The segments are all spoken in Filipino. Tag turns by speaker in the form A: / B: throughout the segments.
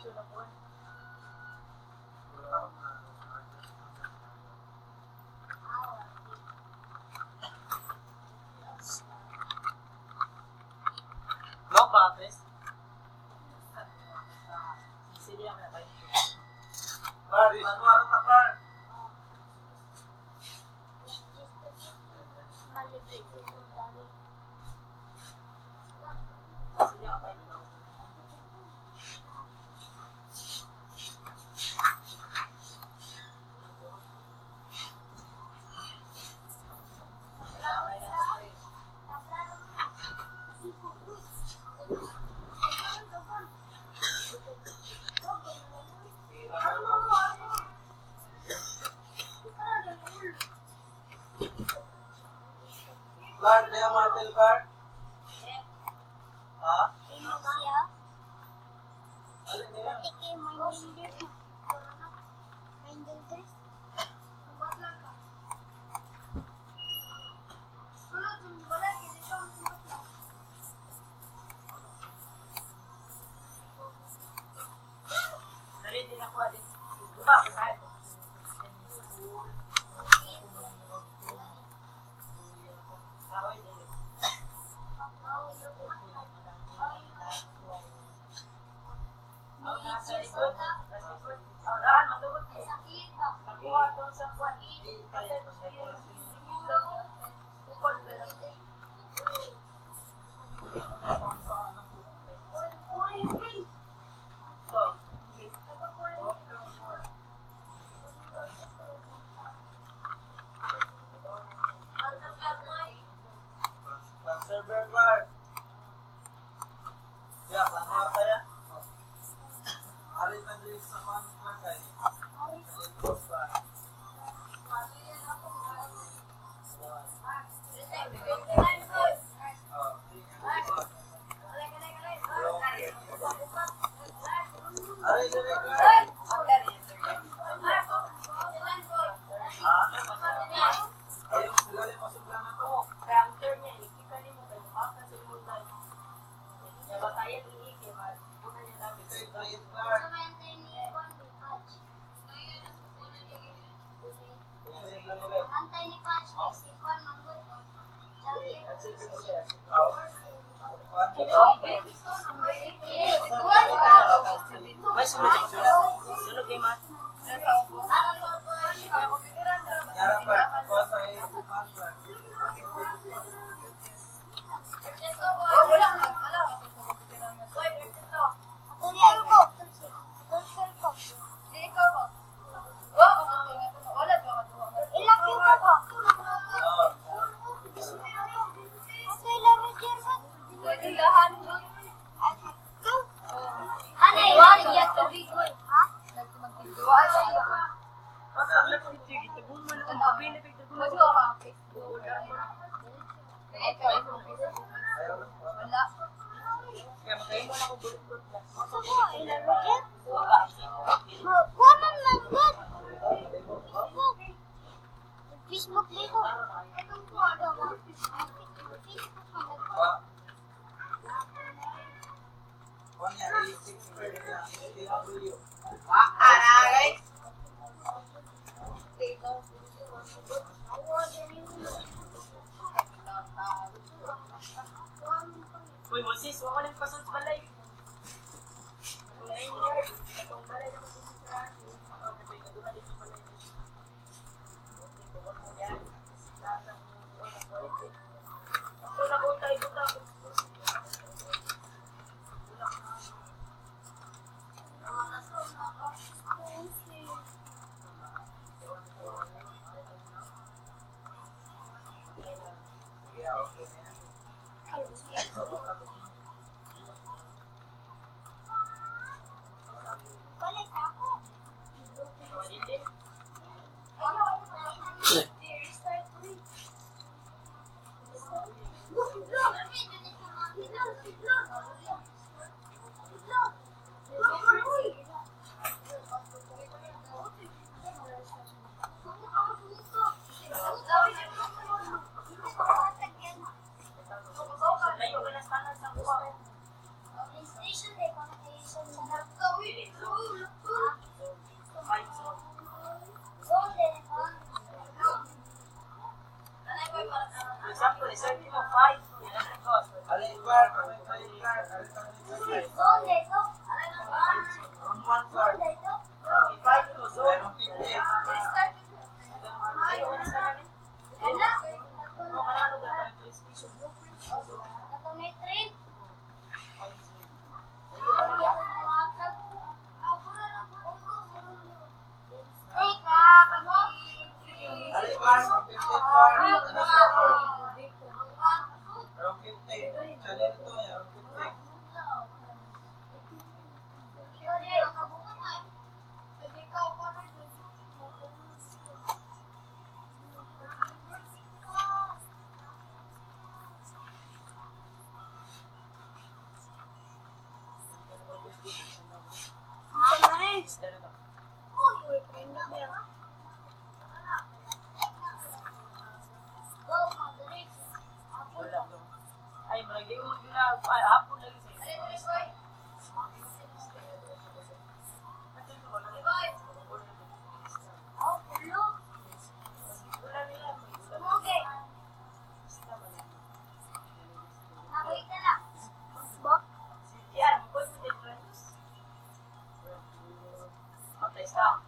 A: No, patres. Sili ang nakay. Par, ano ka par? Bar, dia matel bar. Ha?
B: Ano siya?
A: Alin niya?
B: Pati kay Minders. Minders?
A: Dali din ako alin. Diba? Kahit. Server bar. Ya, ano kaya? Alin na din sa pangkay.
B: Antay ni Patch. Sikon, manggod.
A: May sunod yung sunod. Sunod kay Mat. Yara pa. Kosa ay Mat.
B: Tulian ko. Tulian ko. Ilang yung ako. Asa ilang yung German? Ano yun? Yan tubig ko. Ha? Asa mo? Ilang yung German? Kuhanan lang good. Facebook dito.
A: Uy, Moses, wala nang pasok sa balay.
B: Balik ako.
C: talaga.
B: Uy, prendo niya. Go, Madrid.
C: Wala to. Ay, malagay mo na, hapon lagi sa'yo.
B: Oh, pulo. Okay. Nakita na. Ba?
C: Yan, kung mo din friends. Okay, stop.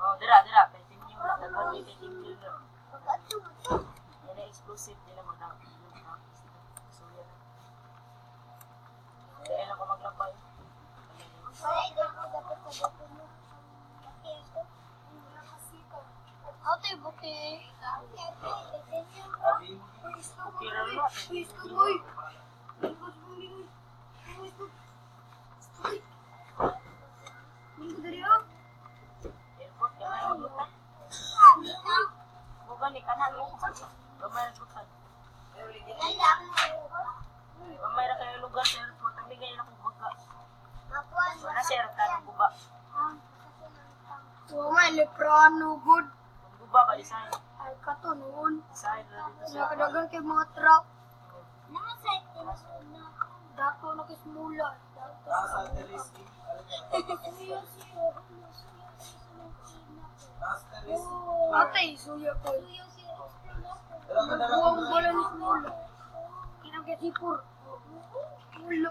C: Oh, dira, continue lang. Nagpapalagay continue lang. Yan ang exclusive nila mag-down. So, yan. Kaya lang ko maglabay.
B: Okay.
C: Okay lang na. Airport, kaya may mabutan. Bukan ni kanan mo. Gamay na tutan. Gamay na kayo lugar sa airport. Ang bigay na kong baga. Wala siya rata ng guba.
B: May leprano good.
C: Kung guba ba, design.
B: Ay kato noon.
C: Design na dito siya.
B: Nakadagan kay mga truck. Dato na kismula.
A: Nasa Teresky.
B: Atay, suya ko. Buwang bola ni smula. Kinang kay sipur. Mula.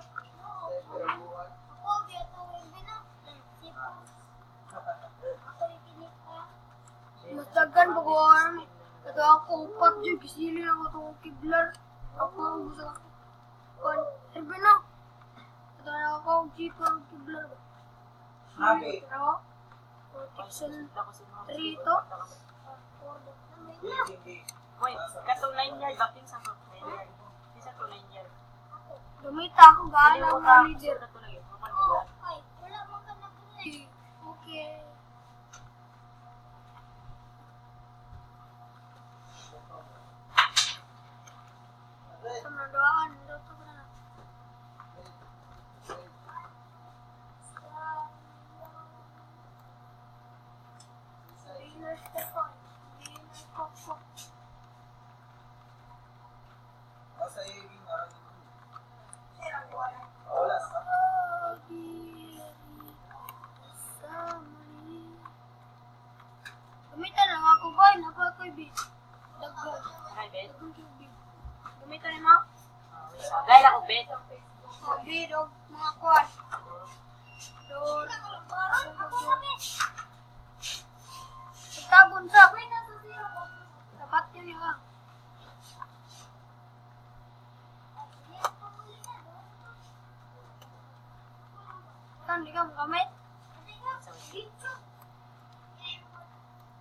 B: Mastagan pa ko arm. Ito ako upat dyan. Kisili lang ako itong kiblar. Ako ang gusto ka. Erbe na. Ito na ako ang jeeper ang kiblar.
A: Nabi.
B: Pero, protection 3 ito.
C: Wait, katong 9 yard. Bakit sa 9 yard? Isa to 9 yard.
B: Gamita ako gana ang mga leader. Wala mo ka na okay. Sumunduan, dito ko na.
A: Nasa ibing araw dito. Wala na.
B: Gamitan lang ako ba? Napa ko'y bit. Dagdag.
C: Hi, Ben.
B: Gamitan mo?
C: Gaya lang ko, Ben.
B: Bidog, mga kwan. Doon. Tabon sa. Dapat yun yung Saan di ka magamit?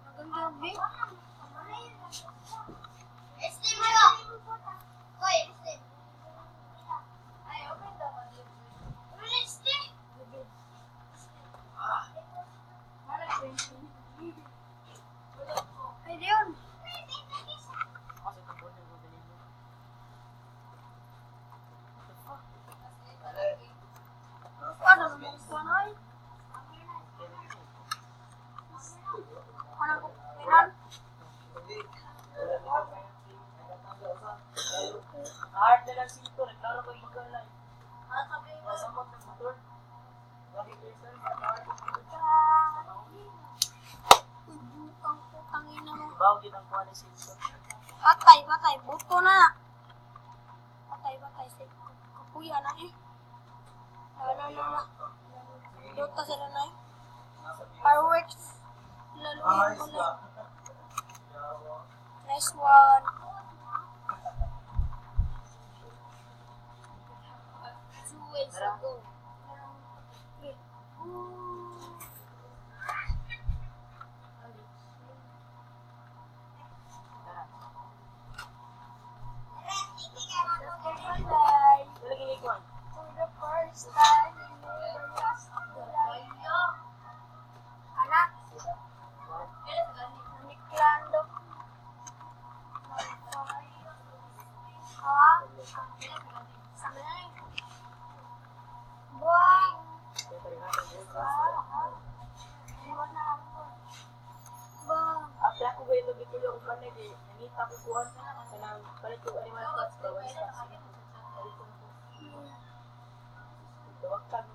B: Maganda Hindi. Ay, di yun.
C: Kasi ito po na magaling mo. What the fuck?
B: Ano naman ko na ay? Ano ko? Kailan?
C: Hard na lang sito. Naglaro ko yung magkalay. Masambot ng motor. Bakit kayo sir? Hard ng motor.
B: Ang putangina mo.
C: Bago din ang kuha ng sito.
B: Patay. Buto na. Patay. Kakuya na eh. Wala. Buta sila na eh. Fireworks. Laluin ko na. Nice one. 2 ways to go. Okay.
C: Tara.
B: Bye.
C: Lagi ni Kwan.
B: For the first time in the last life. Anak. Naniklando. Ha? Sanay. Buang. Iwan na ako. Bang.
C: After ako ba ito dito yung panay di nangita ko kuhan kanang palit ko animal spots ba wala spots. Dawag kag